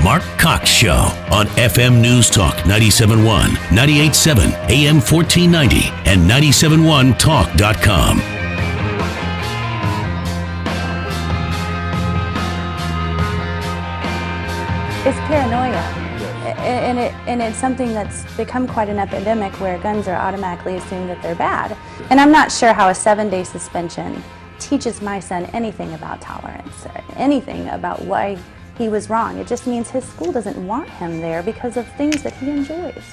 Mark Cox Show on FM News Talk 97.1, 98.7, AM 1490, and 97.1talk.com. It's paranoia, and it's something that's become quite an epidemic where guns are automatically assumed that they're bad. And I'm not sure how a 7-day suspension teaches my son anything about tolerance, anything about why he was wrong. It just means his school doesn't want him there because of things that he enjoys.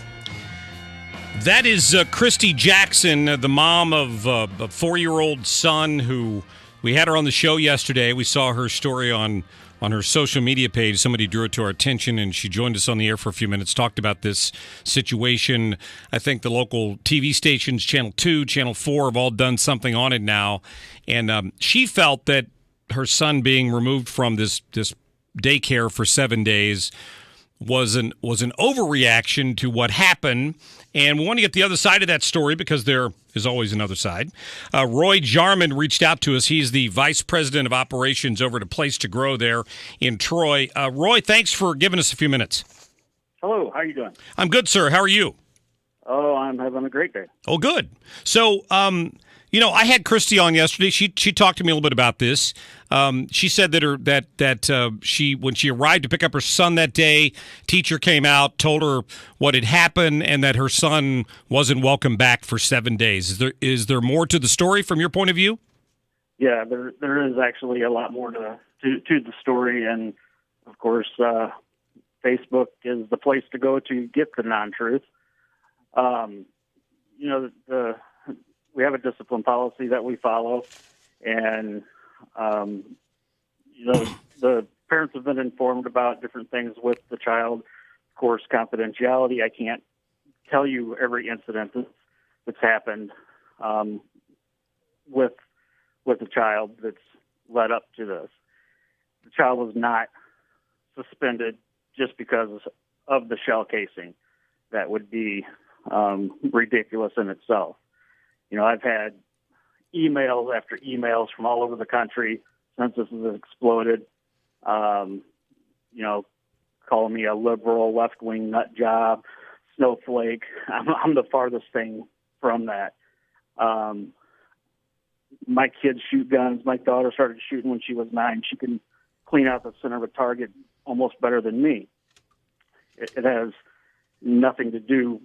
That is Christy Jackson, the mom of a 4-year-old son who we had her on the show yesterday. We saw her story on her social media page. Somebody drew it to our attention, and she joined us on the air for a few minutes, talked about this situation. I think the local TV stations, Channel 2, Channel 4, have all done something on it now. And she felt that her son being removed from this daycare for 7 days was an overreaction to what happened. And we want to get the other side of that story because there is always another side. Roy Jarman reached out to us. He's the vice president of operations over at A Place to Grow there in Troy. Roy, thanks for giving us a few minutes. Hello, how are you doing? I'm good, sir. How are you? Oh, I'm having a great day. Oh, good. So, I had Christy on yesterday. She talked to me a little bit about this. She said that she when she arrived to pick up her son that day, teacher came out, told her what had happened, and that her son wasn't welcome back for 7 days. Is there more to the story from your point of view? Yeah, there is actually a lot more to the story, and of course, Facebook is the place to go to get the non-truth. We have a discipline policy that we follow, and the parents have been informed about different things with the child. Of course, confidentiality. I can't tell you every incident that's happened with the child that's led up to this. The child was not suspended just because of the shell casing. That would be ridiculous in itself. I've had emails after emails from all over the country since this has exploded, calling me a liberal, left-wing nut job, snowflake. I'm the farthest thing from that. My kids shoot guns. My daughter started shooting when she was 9. She can clean out the center of a target almost better than me. It has nothing to do.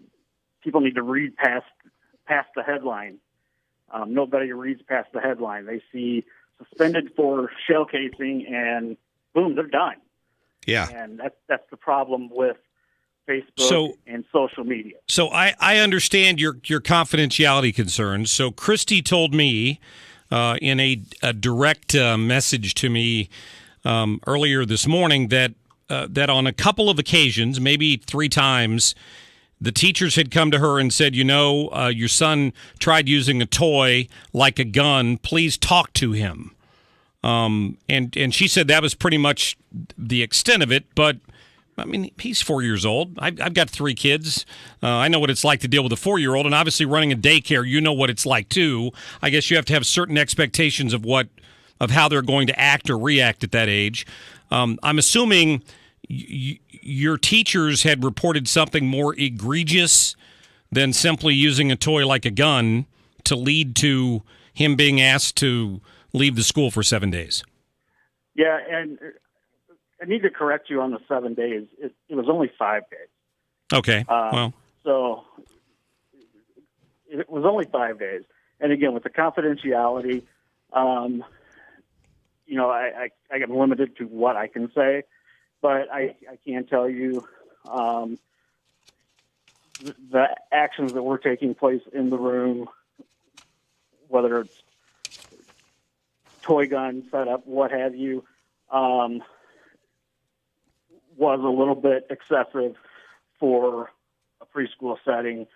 People need to read past the headline. Nobody reads past the headline. They see suspended for shell casing, and boom, they're done. Yeah, and that's the problem with Facebook and social media. So I understand your confidentiality concerns. So Christy told me in a direct message to me earlier this morning that on a couple of occasions, maybe 3 times, the teachers had come to her and said, your son tried using a toy like a gun. Please talk to him. And she said that was pretty much the extent of it. But, I mean, he's 4 years old. I've got 3 kids. I know what it's like to deal with a 4-year-old. And obviously running a daycare, you know what it's like, too. I guess you have to have certain expectations of how they're going to act or react at that age. I'm assuming your teachers had reported something more egregious than simply using a toy like a gun to lead to him being asked to leave the school for 7 days. Yeah, and I need to correct you on the 7 days. It was only 5 days. Okay, So it was only 5 days. And again, with the confidentiality, I get limited to what I can say. But I can tell you the actions that were taking place in the room, whether it's toy gun setup, what have you, was a little bit excessive for a preschool setting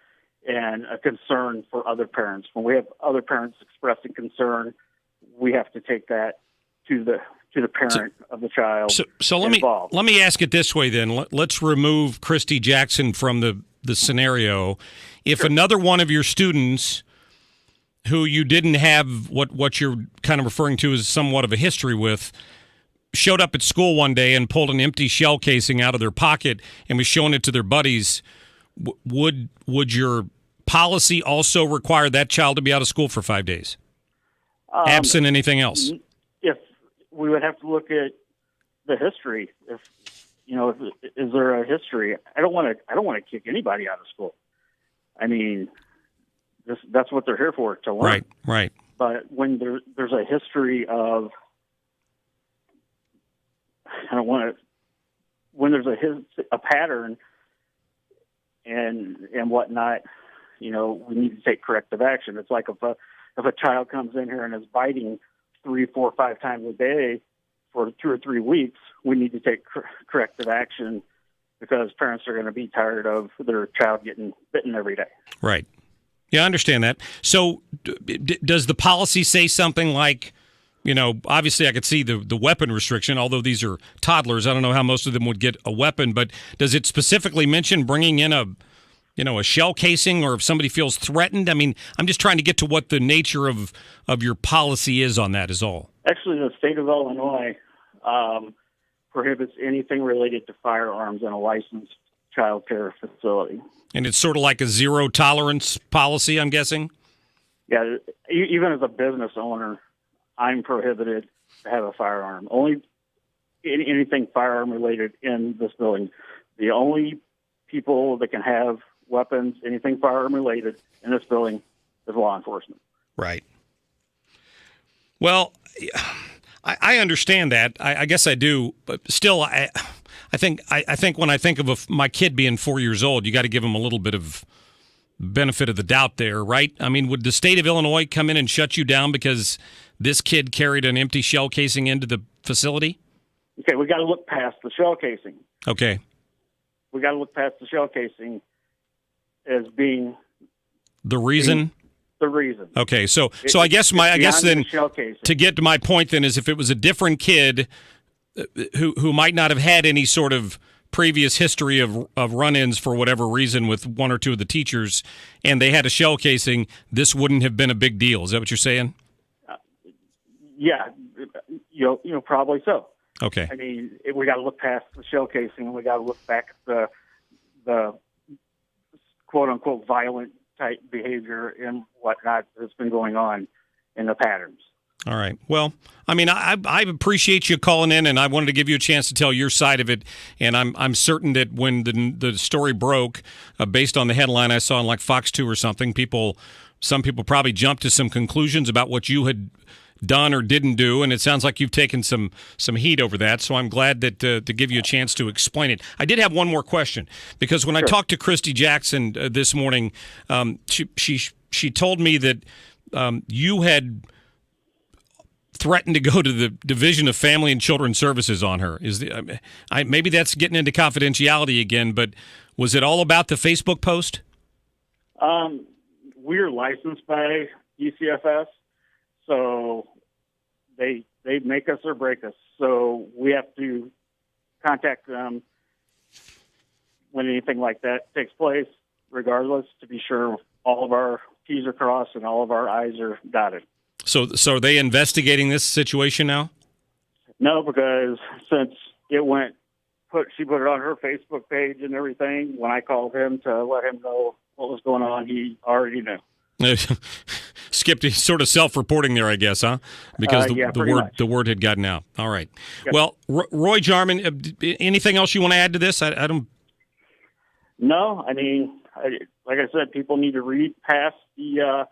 and a concern for other parents. When we have other parents expressing concern, we have to take that to the parent of the child. So let me ask it this way then. Let's remove Christy Jackson from the scenario. If another one of your students who you didn't have what you're kind of referring to as somewhat of a history with showed up at school one day and pulled an empty shell casing out of their pocket and was showing it to their buddies, would your policy also require that child to be out of school for 5 days, absent anything else? If we would have to look at the history, if is there a history? I don't want to kick anybody out of school. I mean, that's what they're here for, to learn. Right. But when there's a history of, when there's a pattern and whatnot, we need to take corrective action. It's like if a child comes in here and is biting 3, 4, 5 times a day for 2 or 3 weeks, we need to take corrective action because parents are going to be tired of their child getting bitten every day. Right. Yeah, I understand that. So does the policy say something like, obviously I could see the weapon restriction, although these are toddlers. I don't know how most of them would get a weapon, but does it specifically mention bringing in a shell casing, or if somebody feels threatened? I mean, I'm just trying to get to what the nature of your policy is on that is all. Actually, the state of Illinois prohibits anything related to firearms in a licensed child care facility. And it's sort of like a zero tolerance policy, I'm guessing? Yeah, even as a business owner, I'm prohibited to have a firearm. Only anything firearm related in this building. The only people that can have weapons, anything firearm related in this building, is law enforcement. Right. Well, I understand that. I guess I do, but still, I think when I think of my kid being 4 years old, you got to give him a little bit of benefit of the doubt there, right? I mean, would the state of Illinois come in and shut you down because this kid carried an empty shell casing into the facility? Okay, we got to look past the shell casing. Okay. We got to look past the shell casing as being the reason. The reason. Okay, so I guess then the to get to my point then is if it was a different kid who might not have had any sort of previous history of run-ins for whatever reason with one or two of the teachers, and they had a shell casing, this wouldn't have been a big deal. Is that what you're saying? Yeah, probably so. Okay. I mean, we got to look past the shell casing. We got to look back at the quote unquote violent type behavior and whatnot that's been going on in the patterns. All right. Well, I mean, I appreciate you calling in, and I wanted to give you a chance to tell your side of it. And I'm certain that when the story broke, based on the headline I saw on like Fox 2 or something, some people probably jumped to some conclusions about what you had done or didn't do, and it sounds like you've taken some heat over that. So I'm glad that to give you a chance to explain it. I did have one more question, because when I talked to Christy Jackson this morning, she told me that you had threatened to go to the Division of Family and Children's Services on her. Maybe that's getting into confidentiality again, but was it all about the Facebook post? We're licensed by UCFS, so they make us or break us. So we have to contact them when anything like that takes place, regardless, to be sure all of our T's are crossed and all of our I's are dotted. So are they investigating this situation now? No, because since she put it on her Facebook page and everything, when I called him to let him know what was going on, he already knew. Skipped sort of self-reporting there, I guess, huh? Because the word had gotten out. All right. Yep. Well, Roy Jarman, anything else you want to add to this? I don't. No, I mean, like I said, people need to read past the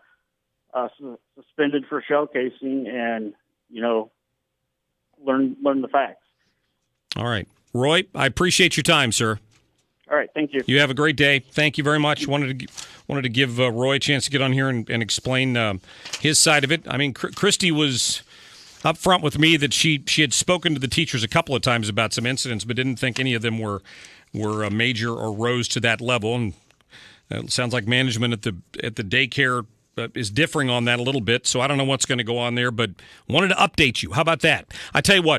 suspended for shell casing and learn the facts. All right, Roy, I appreciate your time, sir. All right, thank you. You have a great day. Thank you very much. Wanted to give Roy a chance to get on here and explain his side of it. I mean, Christy was up front with me that she had spoken to the teachers a couple of times about some incidents, but didn't think any of them were major or rose to that level. And it sounds like management at the daycare is differing on that a little bit. So I don't know what's going to go on there, but wanted to update you. How about that? I tell you what.